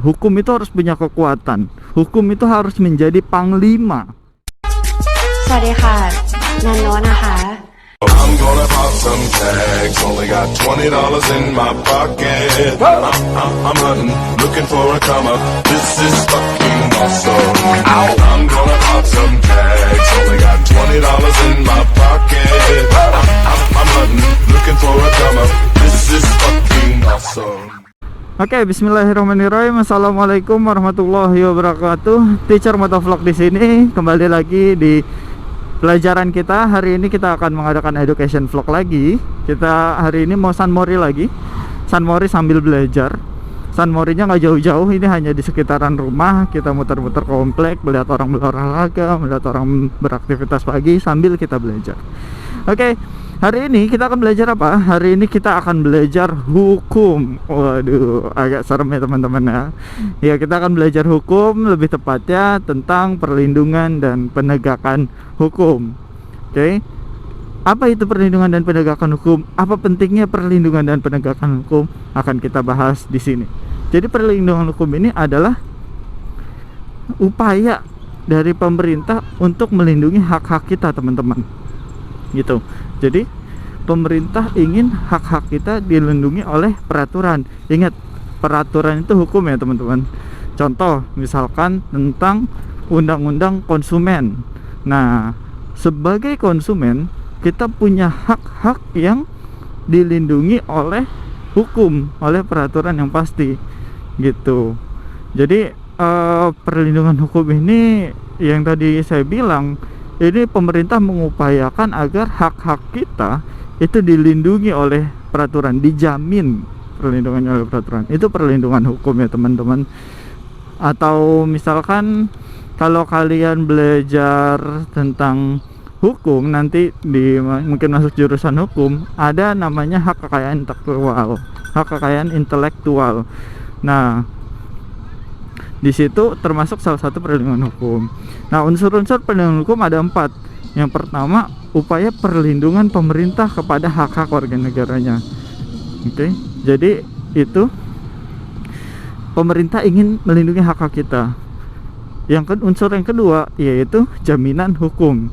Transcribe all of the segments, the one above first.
Hukum itu harus punya kekuatan. Hukum itu harus menjadi panglima. สวัสดีค่ะนันโนนะคะ I'm gonna pop some tags. Only got $20 in my pocket. I'm hunting, looking for a come up. This is fucking awesome. I'm gonna pop some tags. Only got $20 in my pocket. I'm hunting, looking for a come up. This is fucking awesome. Oke, bismillahirrahmanirrahim. Assalamualaikum warahmatullahi wabarakatuh. Teacher Motovlog di sini kembali lagi di pelajaran kita. Hari ini kita akan mengadakan education vlog lagi. Kita hari ini mau San Mori lagi. San Mori sambil belajar. San Morinya nggak jauh-jauh, ini hanya di sekitaran rumah. Kita muter-muter komplek, melihat orang berolahraga, melihat orang beraktivitas pagi sambil kita belajar. Oke, hari ini kita akan belajar apa? Hari ini kita akan belajar hukum. Waduh, agak serem ya teman-teman ya. Ya, kita akan belajar hukum, lebih tepatnya tentang perlindungan dan penegakan hukum. Oke. Apa itu perlindungan dan penegakan hukum? Apa pentingnya perlindungan dan penegakan hukum? Akan kita bahas di sini. Jadi perlindungan hukum ini adalah upaya dari pemerintah untuk melindungi hak-hak kita, teman-teman. Gitu. Jadi pemerintah ingin hak-hak kita dilindungi oleh peraturan. Ingat, peraturan itu hukum ya teman-teman. Contoh misalkan tentang undang-undang konsumen. Nah, sebagai konsumen kita punya hak-hak yang dilindungi oleh hukum, oleh peraturan yang pasti gitu. Jadi perlindungan hukum ini yang tadi saya bilang, ini pemerintah mengupayakan agar hak-hak kita itu dilindungi oleh peraturan, dijamin perlindungannya oleh peraturan. Itu perlindungan hukum ya teman-teman. Atau misalkan kalau kalian belajar tentang hukum nanti mungkin masuk jurusan hukum, ada namanya hak kekayaan intelektual. Hak kekayaan intelektual. Nah, di situ termasuk salah satu perlindungan hukum. Nah, unsur-unsur perlindungan hukum ada 4. Yang pertama, upaya perlindungan pemerintah kepada hak-hak warga negaranya. Oke, jadi itu pemerintah ingin melindungi hak-hak kita. Unsur yang kedua yaitu jaminan hukum.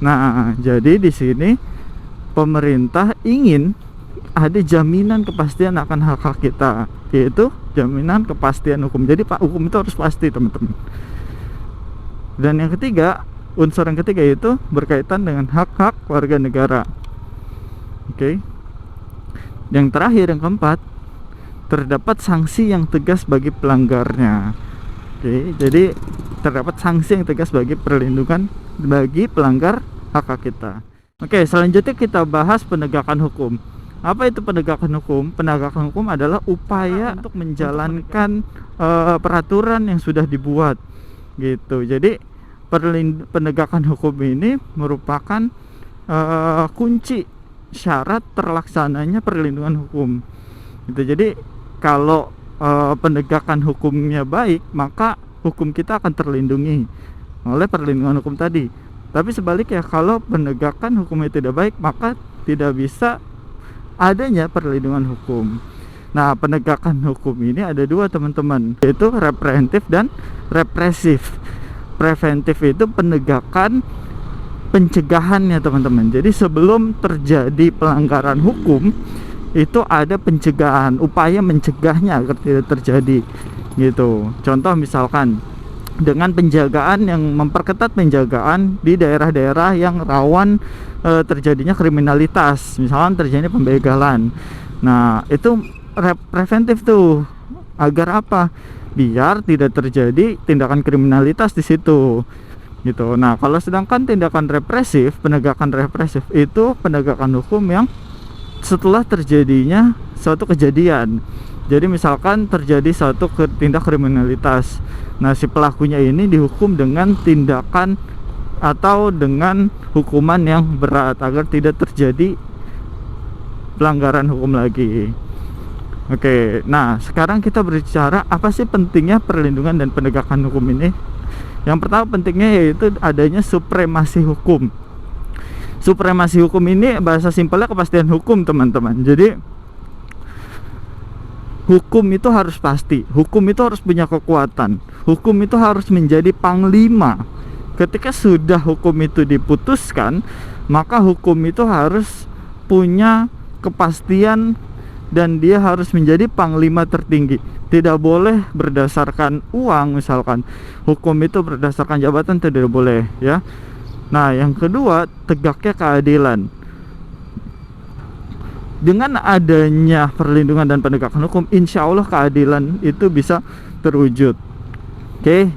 Nah, jadi di sini pemerintah ingin ada jaminan kepastian akan hak-hak kita, yaitu jaminan kepastian hukum. Jadi hukum itu harus pasti teman-teman. Dan yang ketiga, unsur yang ketiga itu berkaitan dengan hak-hak warga negara. Oke. Yang terakhir, yang keempat, terdapat sanksi yang tegas bagi pelanggarnya. Oke, jadi terdapat sanksi yang tegas bagi perlindungan bagi pelanggar hak-hak kita. Oke, selanjutnya kita bahas penegakan hukum. Apa itu penegakan hukum? Penegakan hukum adalah upaya untuk menjalankan peraturan yang sudah dibuat gitu. Jadi penegakan hukum ini merupakan kunci syarat terlaksananya perlindungan hukum gitu. Jadi kalau penegakan hukumnya baik, maka hukum kita akan terlindungi oleh perlindungan hukum tadi. Tapi sebaliknya, kalau penegakan hukumnya tidak baik, maka tidak bisa adanya perlindungan hukum. Nah, penegakan hukum ini ada 2 teman-teman, yaitu preventif dan represif. Preventif itu penegakan pencegahannya teman-teman. Jadi sebelum terjadi pelanggaran hukum itu ada pencegahan, upaya mencegahnya agar tidak terjadi gitu. Contoh misalkan dengan penjagaan yang memperketat penjagaan di daerah-daerah yang rawan terjadinya kriminalitas, misalkan terjadi pembegalan. Nah, itu preventif tuh. Agar apa? Biar tidak terjadi tindakan kriminalitas di situ. Gitu. Nah, kalau sedangkan tindakan represif, penegakan represif itu penegakan hukum yang setelah terjadinya suatu kejadian. Jadi misalkan terjadi suatu tindak kriminalitas. Nah, si pelakunya ini dihukum dengan tindakan atau dengan hukuman yang berat agar tidak terjadi pelanggaran hukum lagi. Oke, nah sekarang kita berbicara apa sih pentingnya perlindungan dan penegakan hukum ini. Yang pertama pentingnya yaitu adanya supremasi hukum. Supremasi hukum ini bahasa simpelnya kepastian hukum teman-teman. Jadi hukum itu harus pasti, hukum itu harus punya kekuatan, hukum itu harus menjadi panglima. Ketika sudah hukum itu diputuskan, maka hukum itu harus punya kepastian dan dia harus menjadi panglima tertinggi. Tidak boleh berdasarkan uang, misalkan hukum itu berdasarkan jabatan, tidak boleh ya. Nah, yang kedua, tegaknya keadilan. Dengan adanya perlindungan dan penegakan hukum, insya Allah keadilan itu bisa terwujud. Oke,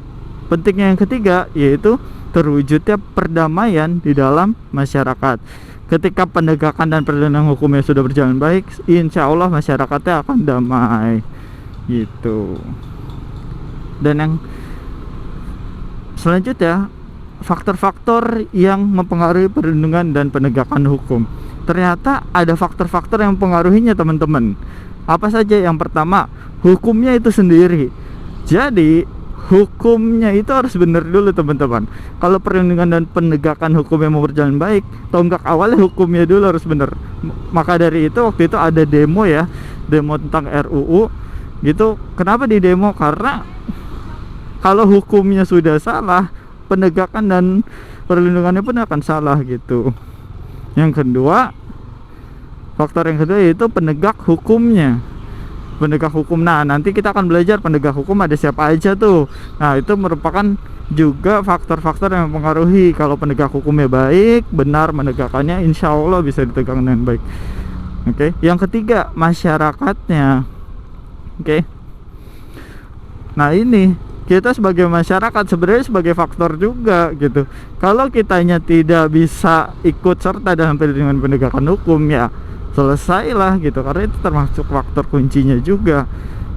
pentingnya yang ketiga yaitu terwujudnya perdamaian di dalam masyarakat. Ketika penegakan dan perlindungan hukumnya sudah berjalan baik, insya Allah masyarakatnya akan damai gitu. Dan yang selanjutnya, faktor-faktor yang mempengaruhi perlindungan dan penegakan hukum. Ternyata ada faktor-faktor yang mempengaruhinya, teman-teman. Apa saja? Yang pertama, hukumnya itu sendiri. Jadi hukumnya itu harus benar dulu, teman-teman. Kalau perlindungan dan penegakan hukumnya mau berjalan baik, tonggak awalnya hukumnya dulu harus benar. Maka dari itu waktu itu ada demo ya, demo tentang RUU gitu. Kenapa di demo? Karena kalau hukumnya sudah salah, penegakan dan perlindungannya pun akan salah gitu. Yang kedua, faktor yang kedua yaitu penegak hukumnya. Penegak hukum, nah nanti kita akan belajar penegak hukum ada siapa aja tuh. Nah, itu merupakan juga faktor-faktor yang mempengaruhi. Kalau penegak hukumnya baik, benar menegakkannya, insya Allah bisa ditegakkan dengan baik. Oke. Yang ketiga, masyarakatnya. Oke. Nah, ini kita sebagai masyarakat sebenarnya sebagai faktor juga gitu. Kalau kitanya tidak bisa ikut serta dalam perlindungan penegakan hukum, ya selesailah gitu, karena itu termasuk faktor kuncinya juga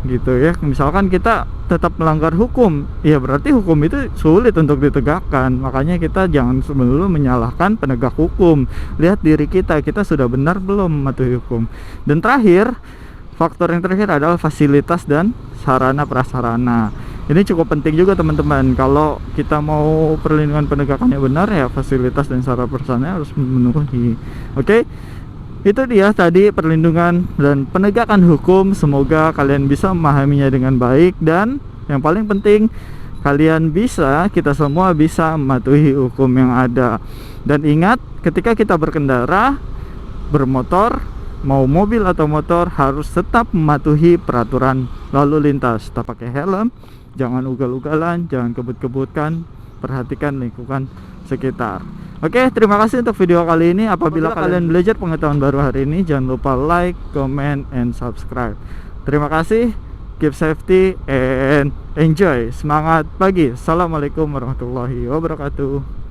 gitu ya. Misalkan kita tetap melanggar hukum, ya berarti hukum itu sulit untuk ditegakkan. Makanya kita jangan dulu menyalahkan penegak hukum. Lihat diri kita sudah benar belum mematuhi hukum. Dan terakhir, faktor yang terakhir adalah fasilitas dan sarana prasarana. Ini cukup penting juga, teman-teman. Kalau kita mau perlindungan penegakannya benar, ya fasilitas dan sarana prasarana harus memenuhi. Oke. Itu dia tadi perlindungan dan penegakan hukum. Semoga kalian bisa memahaminya dengan baik, dan yang paling penting kita semua bisa mematuhi hukum yang ada. Dan ingat, ketika kita berkendara, bermotor, mau mobil atau motor, harus tetap mematuhi peraturan lalu lintas. Tetap pakai helm, jangan ugal-ugalan, jangan kebut-kebutkan, perhatikan lingkungan sekitar. Oke, terima kasih untuk video kali ini. Apabila kalian belajar pengetahuan baru hari ini, jangan lupa like, comment, and subscribe. Terima kasih. Keep safety and enjoy. Semangat pagi. Assalamualaikum warahmatullahi wabarakatuh.